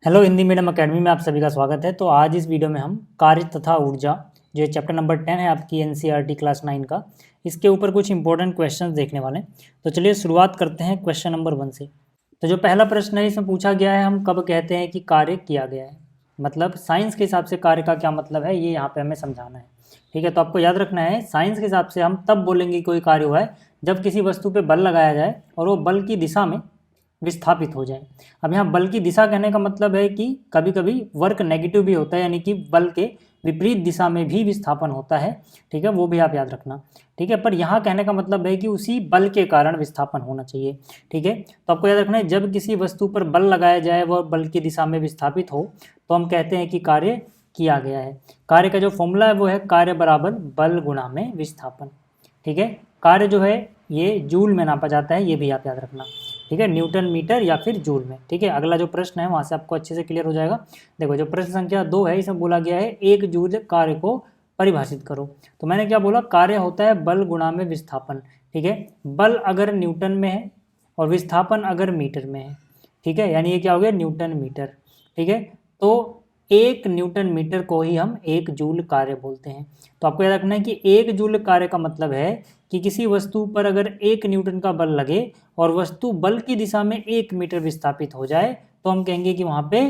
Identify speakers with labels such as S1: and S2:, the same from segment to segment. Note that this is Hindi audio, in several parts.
S1: हेलो हिंदी मीडियम एकेडमी में आप सभी का स्वागत है। तो आज इस वीडियो में हम कार्य तथा ऊर्जा जो चैप्टर नंबर 10 है आपकी एनसीईआरटी क्लास 9 का, इसके ऊपर कुछ इंपॉर्टेंट क्वेश्चंस देखने वाले हैं। तो चलिए शुरुआत करते हैं क्वेश्चन नंबर 1 से। तो जो पहला प्रश्न है इसमें पूछा गया है, हम कब कहते हैं कि कार्य किया गया है, मतलब साइंस के हिसाब से कार्य का क्या मतलब है, ये यहाँ पर हमें समझाना है। ठीक है, तो आपको याद रखना है साइंस के हिसाब से हम तब बोलेंगे कोई कार्य हुआ है जब किसी वस्तु पर बल लगाया जाए और वो बल की दिशा में विस्थापित हो जाए। अब यहाँ बल की दिशा कहने का मतलब है कि कभी कभी वर्क नेगेटिव भी होता है, यानी कि बल के विपरीत दिशा में भी विस्थापन होता है। ठीक है, वो भी आप याद रखना। ठीक है, पर यहाँ कहने का मतलब है कि उसी बल के कारण विस्थापन होना चाहिए। ठीक है, तो आपको याद रखना है जब किसी वस्तु पर बल लगाया जाए वह बल की दिशा में विस्थापित हो तो हम कहते हैं कि कार्य किया गया है। कार्य का जो फॉर्मूला है वो है कार्य बराबर बल गुणा में विस्थापन। ठीक है, कार्य जो है ये जूल में नापा जाता है, ये भी आप याद रखना। ठीक है, न्यूटन मीटर या फिर जूल में। ठीक है, अगला जो प्रश्न है वहाँ से आपको अच्छे से क्लियर हो जाएगा। देखो जो प्रश्न संख्या 2 है इसमें बोला गया है एक जूल कार्य को परिभाषित करो। तो मैंने क्या बोला, कार्य होता है बल गुणा में विस्थापन। ठीक है, बल अगर न्यूटन में है और विस्थापन अगर मीटर में है, ठीक है, यानी ये क्या हो गया न्यूटन मीटर। ठीक है, तो एक न्यूटन मीटर को ही हम एक जूल कार्य बोलते हैं। तो आपको याद रखना है कि एक जूल कार्य का मतलब है कि किसी वस्तु पर अगर 1 न्यूटन का बल लगे और वस्तु बल की दिशा में 1 मीटर विस्थापित हो जाए तो हम कहेंगे कि वहाँ पे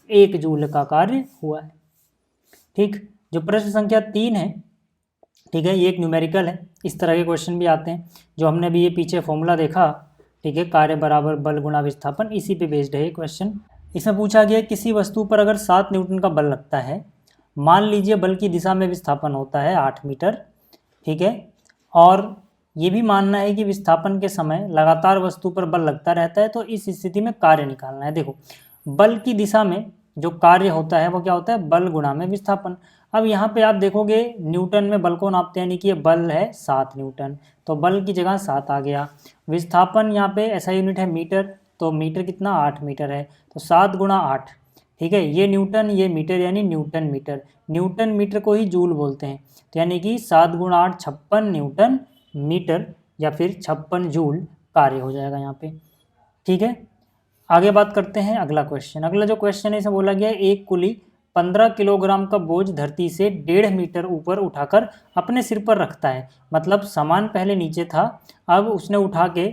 S1: 1 जूल का कार्य हुआ है। ठीक, जो प्रश्न संख्या 3 है, ठीक है, ये एक न्यूमेरिकल है। इस तरह के क्वेश्चन भी आते हैं जो हमने भी ये पीछे फॉर्मूला देखा। ठीक है, कार्य बराबर बल गुणा विस्थापन, इसी पे बेस्ड है ये क्वेश्चन। इसमें पूछा गया किसी वस्तु पर अगर 7 न्यूटन का बल लगता है, मान लीजिए बल की दिशा में विस्थापन होता है 8 मीटर। ठीक है, और ये भी मानना है कि विस्थापन के समय लगातार वस्तु पर बल लगता रहता है, तो इस स्थिति में कार्य निकालना है। देखो बल की दिशा में जो कार्य होता है वो क्या होता है, बल गुणा में विस्थापन। अब यहाँ पे आप देखोगे न्यूटन में बल को नापते हैं, यानी कि ये बल है 7 न्यूटन, तो बल की जगह 7 आ गया। विस्थापन यहाँ पे ऐसा यूनिट है मीटर, तो मीटर कितना 8 मीटर है, तो 7 गुणा 8। ठीक है, ये न्यूटन ये मीटर यानी न्यूटन मीटर। न्यूटन मीटर को ही जूल बोलते हैं, तो यानी कि 7 गुणा 8 56 न्यूटन मीटर या फिर 56 जूल कार्य हो जाएगा यहाँ पे। ठीक है, आगे बात करते हैं अगला क्वेश्चन। अगला जो क्वेश्चन है इसमें बोला गया है एक कुली 15 किलोग्राम का बोझ धरती से 1.5 मीटर ऊपर उठाकर अपने सिर पर रखता है। मतलब सामान पहले नीचे था, अब उसने उठा के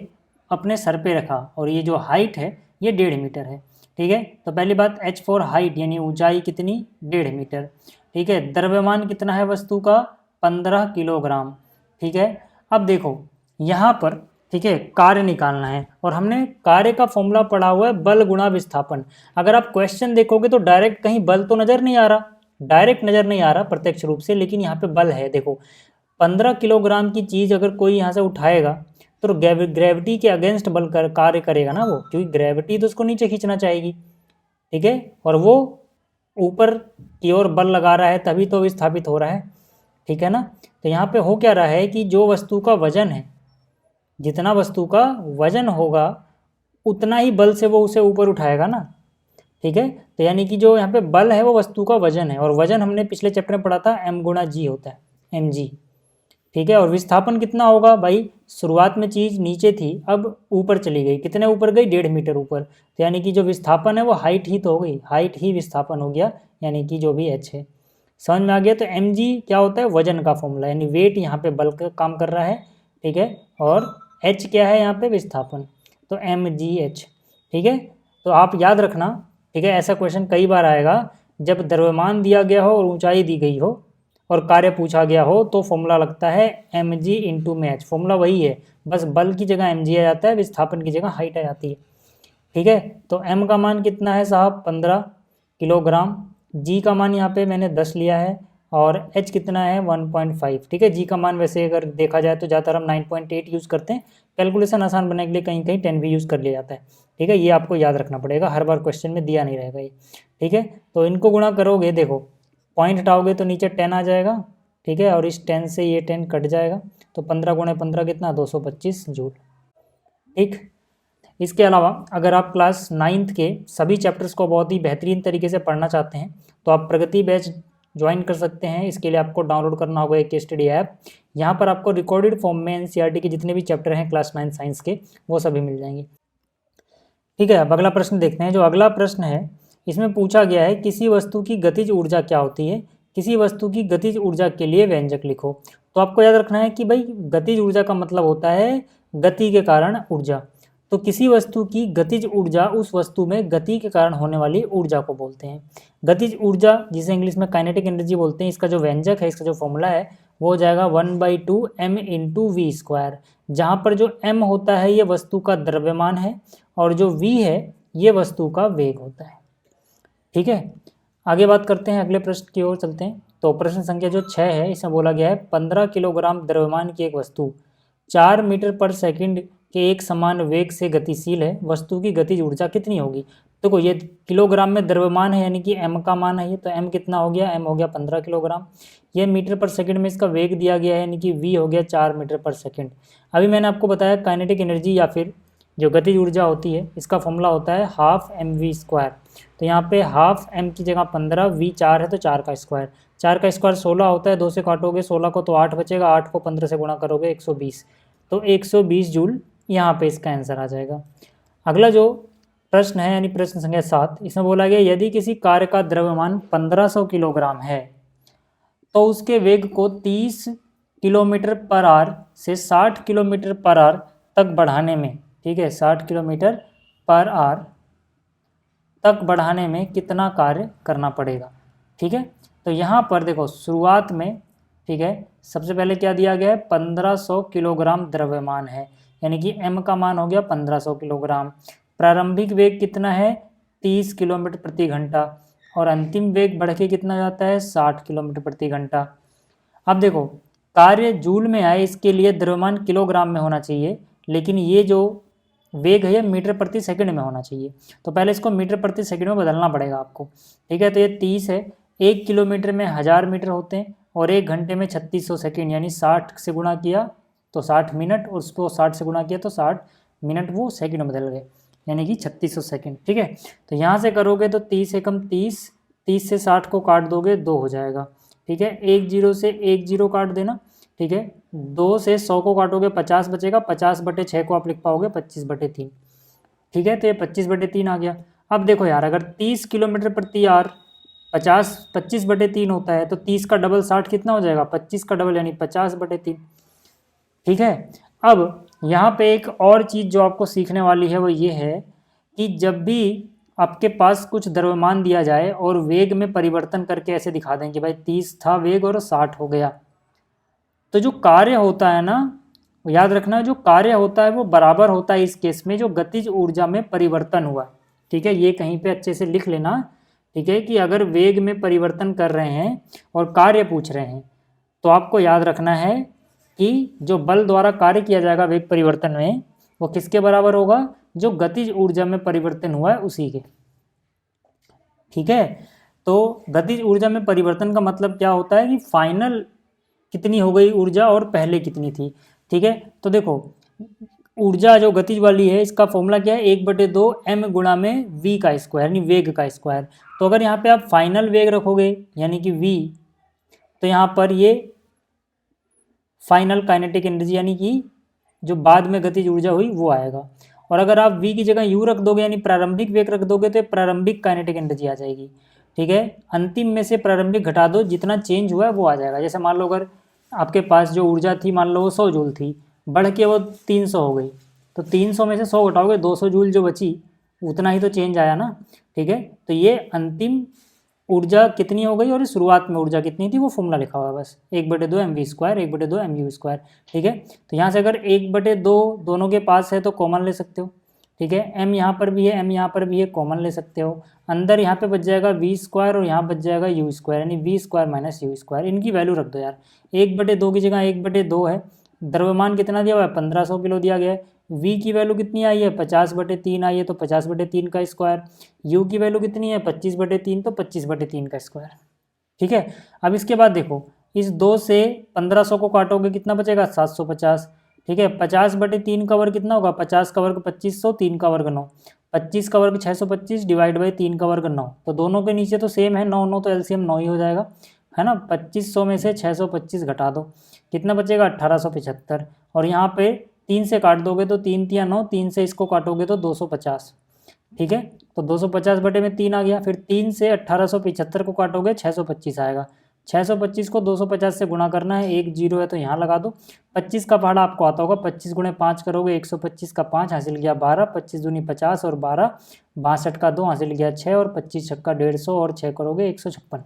S1: अपने सर पे रखा और ये जो हाइट है ये 1.5 मीटर है। ठीक है, तो पहली बात h फॉर हाइट यानी ऊंचाई कितनी 1.5 मीटर। ठीक है, द्रव्यमान कितना है वस्तु का 15 किलोग्राम। ठीक है, अब देखो यहाँ पर, ठीक है, कार्य निकालना है और हमने कार्य का फॉर्मूला पढ़ा हुआ है बल गुणा विस्थापन। अगर आप क्वेश्चन देखोगे तो डायरेक्ट कहीं बल तो नज़र नहीं आ रहा, डायरेक्ट नज़र नहीं आ रहा प्रत्यक्ष रूप से, लेकिन यहाँ पे बल है। देखो 15 किलोग्राम की चीज़ अगर कोई यहाँ से उठाएगा तो ग्रेविटी के अगेंस्ट बल कार्य करेगा ना वो, क्योंकि ग्रेविटी तो उसको नीचे खींचना चाहेगी। ठीक है, और वो ऊपर की ओर बल लगा रहा है तभी तो विस्थापित हो रहा है। ठीक है ना, तो यहाँ पे हो क्या रहा है कि जो वस्तु का वजन है, जितना वस्तु का वजन होगा उतना ही बल से वो उसे ऊपर उठाएगा ना। ठीक है, तो यानी कि जो यहाँ पे बल है वो वस्तु का वजन है, और वजन हमने पिछले चैप्टर में पढ़ा था m गुणा जी होता है, mg। ठीक है, और विस्थापन कितना होगा भाई, शुरुआत में चीज़ नीचे थी अब ऊपर चली गई, कितने ऊपर गई 1.5 मीटर ऊपर, तो यानी कि जो विस्थापन है वो हाइट ही तो हो गई, हाइट ही विस्थापन हो गया, यानी कि जो भी h है। समझ में आ गया। तो mg क्या होता है, वजन का फॉर्मूला, यानी वेट यहाँ पे बल का काम कर रहा है। ठीक है, और h क्या है यहाँ पे विस्थापन, तो mgh। ठीक है, तो आप याद रखना। ठीक है, ऐसा क्वेश्चन कई बार आएगा जब द्रव्यमान दिया गया हो और ऊंचाई दी गई हो और कार्य पूछा गया हो, तो फॉर्मूला लगता है mg इंटू में h। फॉर्मूला वही है, बस बल की जगह mg आ जाता है, विस्थापन की जगह हाइट आ जाती है। ठीक है, तो m का मान कितना है साहब 15 किलोग्राम, g का मान यहाँ पे मैंने 10 लिया है, और h कितना है 1.5। ठीक है, g का मान वैसे अगर देखा जाए तो ज़्यादातर हम 9.8 यूज़ करते हैं, कैलकुलेशन आसान बनाने के लिए कहीं कहीं 10 भी यूज़ कर लिया जाता है। ठीक है, ये आपको याद रखना पड़ेगा, हर बार क्वेश्चन में दिया नहीं रहेगा ये। ठीक है, तो इनको गुणा करोगे, देखो पॉइंट हटाओगे तो नीचे 10 आ जाएगा। ठीक है, और इस 10 से ये 10 कट जाएगा, तो 15 गुणे 15 कितना 225 जूल। ठीक, इसके अलावा अगर आप क्लास 9th के सभी चैप्टर्स को बहुत ही बेहतरीन तरीके से पढ़ना चाहते हैं तो आप प्रगति बैच ज्वाइन कर सकते हैं। इसके लिए आपको डाउनलोड करना होगा एक स्टडी ऐप, यहाँ पर आपको रिकॉर्डेड फॉर्म में एनसीईआरटी के जितने भी चैप्टर हैं क्लास 9 साइंस के वो सभी मिल जाएंगे। ठीक है, अब अगला प्रश्न देखते हैं। जो अगला प्रश्न है इसमें पूछा गया है किसी वस्तु की गतिज ऊर्जा क्या होती है, किसी वस्तु की गतिज ऊर्जा के लिए व्यंजक लिखो। तो आपको याद रखना है कि भाई गतिज ऊर्जा का मतलब होता है गति के कारण ऊर्जा। तो किसी वस्तु की गतिज ऊर्जा उस वस्तु में गति के कारण होने वाली ऊर्जा को बोलते हैं। गतिज ऊर्जा जिसे इंग्लिश में काइनेटिक एनर्जी बोलते हैं, इसका जो व्यंजक है, इसका जो फॉर्मूला है वो हो जाएगा 1/2 m/v²। जहाँ पर जो m होता है ये वस्तु का द्रव्यमान है और जो v है ये वस्तु का वेग होता है। ठीक है, आगे बात करते हैं, अगले प्रश्न की ओर चलते हैं। तो प्रश्न संख्या जो 6 है इसमें बोला गया है 15 किलोग्राम द्रव्यमान की एक वस्तु 4 मीटर पर सेकंड के एक समान वेग से गतिशील है, वस्तु की गतिज ऊर्जा कितनी होगी। देखो ये किलोग्राम में द्रव्यमान है यानी कि m का मान है ये, तो m कितना हो गया, m हो गया 15 किलोग्राम। ये मीटर पर सेकंड में इसका वेग दिया गया है यानी कि v हो गया 4 मीटर पर सेकंड। अभी मैंने आपको बताया काइनेटिक एनर्जी या फिर जो गतिज ऊर्जा होती है इसका फॉर्मूला होता है हाफ mv²। तो यहाँ पे हाफ m की जगह 15, v 4 है तो 4 का स्क्वायर, 4 का स्क्वायर 16 होता है, 2 से काटोगे 16 को तो 8 बचेगा, 8 को 15 से गुणा करोगे 120, तो 120 जूल यहाँ पे इसका आंसर आ जाएगा। अगला जो प्रश्न है यानी प्रश्न संख्या 7, इसमें बोला गया यदि किसी कार्य का द्रव्यमान 1500 किलोग्राम है तो उसके वेग को 30 किलोमीटर पर आवर से 60 किलोमीटर पर आवर तक बढ़ाने में, ठीक है, 60 किलोमीटर पर आवर तक बढ़ाने में कितना कार्य करना पड़ेगा। ठीक है, तो यहाँ पर देखो शुरुआत में, ठीक है, सबसे पहले क्या दिया गया है 1500 किलोग्राम द्रव्यमान है यानी कि m का मान हो गया 1500 किलोग्राम। प्रारंभिक वेग कितना है 30 किलोमीटर प्रति घंटा और अंतिम वेग बढ़ के कितना जाता है 60 किलोमीटर प्रति घंटा। अब देखो कार्य जूल में आए इसके लिए द्रव्यमान किलोग्राम में होना चाहिए, लेकिन ये जो वेग है ये मीटर प्रति सेकंड में होना चाहिए। तो पहले इसको मीटर प्रति सेकंड में बदलना पड़ेगा आपको। ठीक है, तो ये 30 है, 1 किलोमीटर में 1000 मीटर होते हैं और 1 घंटे में 3600 सेकंड, यानी 60 से गुणा किया तो 60 मिनट और उसको 60 से गुणा किया तो 60 मिनट वो सेकंड में बदल गए यानी कि 3600 सेकंड। ठीक है, तो यहाँ से करोगे तो 30 एकम 30, 30 से 60 को काट दोगे 2 हो जाएगा। ठीक है, 1 0 से 1 0 काट देना। ठीक है, 2 से 100 को काटोगे 50 बचेगा, 50/6 को आप लिख पाओगे 25/3। ठीक है, तो ये 25/3 आ गया। अब देखो यार अगर 30 किलोमीटर प्रति आवर 25/3 होता है तो 30 का डबल 60 कितना हो जाएगा 25 का डबल यानी 50/3। ठीक है, अब यहाँ पे एक और चीज़ जो आपको सीखने वाली है वो ये है कि जब भी आपके पास कुछ द्रव्यमान दिया जाए और वेग में परिवर्तन करके ऐसे दिखा दें कि भाई 30 था वेग और 60 हो गया, तो जो कार्य होता है ना, याद रखना जो कार्य होता है वो बराबर होता है इस केस में जो गतिज ऊर्जा में परिवर्तन हुआ। ठीक है, ये कहीं पे अच्छे से लिख लेना। ठीक है, कि अगर वेग में परिवर्तन कर रहे हैं और कार्य पूछ रहे हैं तो आपको याद रखना है कि जो बल द्वारा कार्य किया जाएगा वेग परिवर्तन में वो किसके बराबर होगा, जो गतिज ऊर्जा में परिवर्तन हुआ है उसी के। ठीक है, तो गतिज ऊर्जा में परिवर्तन का मतलब क्या होता है कि फाइनल कितनी हो गई ऊर्जा और पहले कितनी थी। ठीक है, तो देखो ऊर्जा जो गतिज वाली है इसका फॉर्मूला क्या है 1/2 m गुणा में v का स्क्वायर यानी वेग का स्क्वायर। तो अगर यहाँ पे आप फाइनल वेग रखोगे यानी कि v, तो यहाँ पर ये फाइनल काइनेटिक एनर्जी यानी कि जो बाद में गतिज ऊर्जा हुई वो आएगा। और अगर आप v की जगह u रख दोगे यानी प्रारंभिक वेग रख दोगे तो प्रारंभिक काइनेटिक एनर्जी आ जाएगी। ठीक है, अंतिम में से प्रारंभिक घटा दो, जितना चेंज हुआ है वो आ जाएगा। जैसे मान लो अगर आपके पास जो ऊर्जा थी मान लो वो 100 जूल थी, बढ़ के वो 300 हो गई, तो 300 में से 100 घटाओगे 200 जूल जो बची उतना ही तो चेंज आया ना। ठीक है, तो ये अंतिम ऊर्जा कितनी हो गई और शुरुआत में ऊर्जा कितनी थी वो फॉर्मूला लिखा हुआ है बस 1/2 mv², 1/2 mu²। ठीक है, तो यहाँ से अगर 1/2 दोनों के पास है तो कॉमन ले सकते हो। ठीक है, m यहाँ पर भी है, m यहाँ पर भी है, कॉमन ले सकते हो। अंदर यहाँ पे बच जाएगा v² और यहाँ बच जाएगा u² यानी v² - u²। इनकी वैल्यू रख दो यार, 1/2 की जगह 1/2 है। द्रव्यमान कितना दिया हुआ है 1500 किलो दिया गया है। v की वैल्यू कितनी आई है 50/3 आई है तो 50/3 का स्क्वायर। u की वैल्यू कितनी है 25/3 तो 25/3 का स्क्वायर। ठीक है, अब इसके बाद देखो इस 2 से 1500 को काटोगे कितना बचेगा 750। ठीक है, 50/3 का वर्ग कितना होगा 50 का वर्ग 2500, 3 का वर्ग 9, 25 का वर्ग 625 डिवाइड बाई 3 का वर्ग 9। तो दोनों के नीचे तो सेम है 9 9 तो एलसीएम 9 ही हो जाएगा, है ना। 2500 में से 625 घटा दो कितना बचेगा 1875। और यहाँ पे 3 से काट दोगे तो 3 3 9, 3 से इसको काटोगे तो 250। ठीक है। तो 250 बटे में 3 आ गया, फिर 3 से 1875 को काटोगे 625 आएगा। 625 को 250 से गुणा करना है, एक जीरो है तो यहाँ लगा दो। 25 का पहाड़ा आपको आता होगा, 25 गुणे 5 करोगे 125 का 5 हासिल गया 12, 25 दूनी 50 और 12 62 का 2 हासिल गया 6 और 25 छक्का 150 और 6 करोगे 156।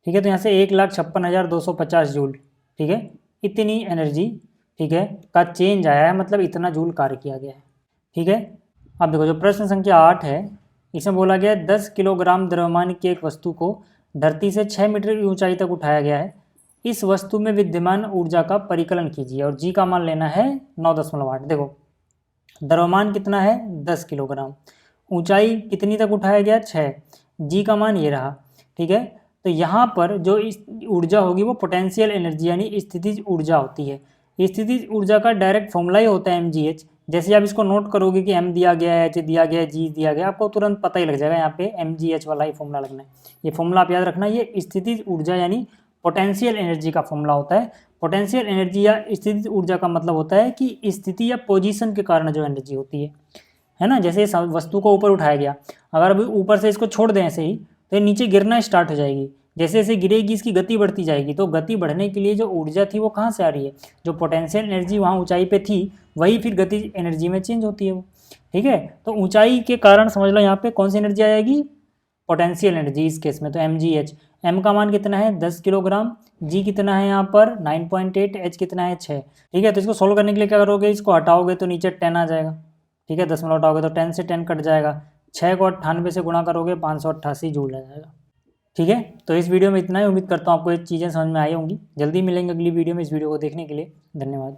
S1: ठीक है, तो यहाँ से 1,56,250 जूल, ठीक है, इतनी एनर्जी, ठीक है, का चेंज आया है, मतलब इतना जूल कार्य किया गया है। ठीक है, अब देखो जो प्रश्न संख्या 8 है, इसमें बोला गया है 10 किलोग्राम द्रव्यमान की एक वस्तु को धरती से 6 मीटर की ऊंचाई तक उठाया गया है। इस वस्तु में विद्यमान ऊर्जा का परिकलन कीजिए और जी का मान लेना है 9.8। देखो द्रव्यमान कितना है 10 किलोग्राम, ऊंचाई कितनी तक उठाया गया 6, जी का मान ये रहा। ठीक है, तो यहाँ पर जो ऊर्जा होगी वो पोटेंशियल एनर्जी यानी स्थितिज ऊर्जा होती है। स्थितिज ऊर्जा का डायरेक्ट फॉर्मूला ही होता है mgh। जैसे आप इसको नोट करोगे कि m दिया गया है, h दिया गया है, g दिया गया, आपको तुरंत पता ही लग जाएगा यहाँ पे mgh वाला ही फॉर्मूला लगना है। ये फॉर्मूला आप याद रखना, ये स्थितिज ऊर्जा यानी पोटेंशियल एनर्जी का फॉर्मूला होता है। पोटेंशियल एनर्जी या स्थितिज ऊर्जा का मतलब होता है कि स्थिति या पोजीशन के कारण जो एनर्जी होती है ना। जैसे इस वस्तु को ऊपर उठाया गया, अगर अभी ऊपर से इसको छोड़ दें ऐसे ही तो ये नीचे गिरना स्टार्ट हो जाएगी। जैसे जैसे गिरेगी इसकी गति बढ़ती जाएगी, तो गति बढ़ने के लिए जो ऊर्जा थी वो कहाँ से आ रही है, जो पोटेंशियल एनर्जी वहाँ ऊंचाई पे थी वही फिर गति एनर्जी में चेंज होती है वो। ठीक है, तो ऊंचाई के कारण समझ लो यहाँ पे कौन सी एनर्जी आएगी, पोटेंशियल एनर्जी इस केस में। तो mgh, m का मान कितना है 10 किलोग्राम, g कितना है यहाँ पर 9.8, h कितना है 6। ठीक है, तो इसको सोल्व करने के लिए क्या करोगे, इसको हटाओगे तो नीचे 10 आ जाएगा। ठीक है, 10 में हटाओगे तो 10 से 10 कट जाएगा, 6 को 98 से गुणा करोगे 588 जूल आ जाएगा। ठीक है, तो इस वीडियो में इतना ही। उम्मीद करता हूँ आपको ये चीज़ें समझ में आई होंगी। जल्दी मिलेंगे अगली वीडियो में। इस वीडियो को देखने के लिए धन्यवाद।